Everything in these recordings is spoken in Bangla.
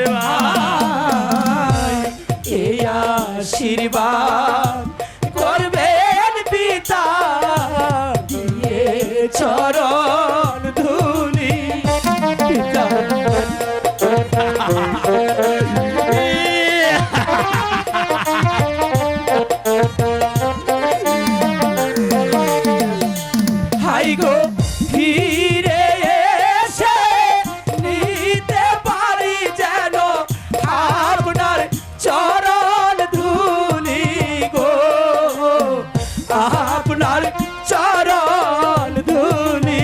রে ভাই। এই আশীর্বাদ করবেন পিতা দিয়ে চরণ ধুলি পিতা। হাই গো ফিরে এসে নিতে পারি যেন আপনার চরণ ধুলি গো, আপনার চরণ ধুলি।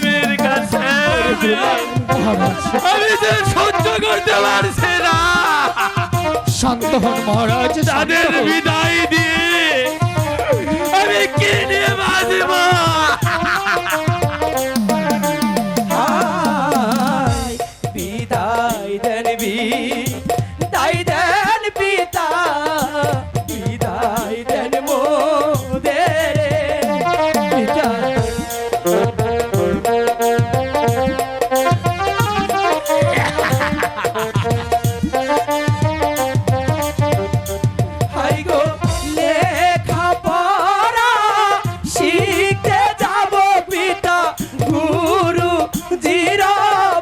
মেয়ের কাছে আমি যে সহ্য করতে পারছি না, শান্ত হন মহারাজ, তাদের বিদায় দিয়ে আমি কি নিয়ে বাঁচব? হায় বিদায় দেন বিদায় দেন পিতা, বিদায় দেন মোদের পিতা। হাই গো লেখা পড়া শিখতে যাব পিতা গুরু জিরা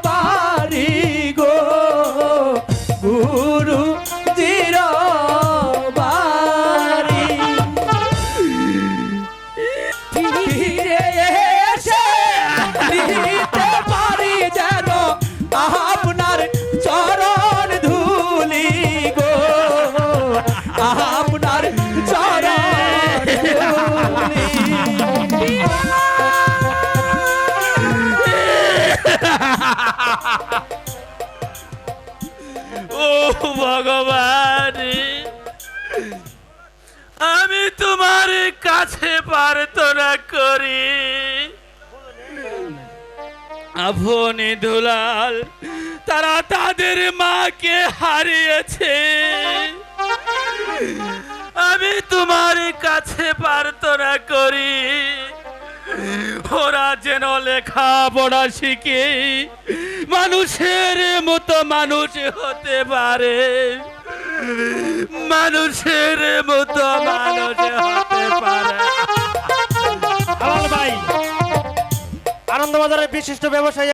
বাড়ি গো, গুরু জিরা বাড়ি। ফিরে এসে নিতে পারি যেন আপনার চরণ ধুলি গো, আপনার চরণ ধুলি। ও ভগবান, আমি তোমার কাছে প্রার্থনা করি, আপনি দুলাল তারা তাদের মাকে হারিয়েছে, আমি তোমার কাছে প্রার্থনা করি ওরা যেন লেখাপড়া শিখে মানুষের মতো মানুষ হতে পারে, মানুষের মতো মানুষ হতে পারে। আলাল ভাই, আনন্দবাজারের বিশিষ্ট ব্যবসায়ী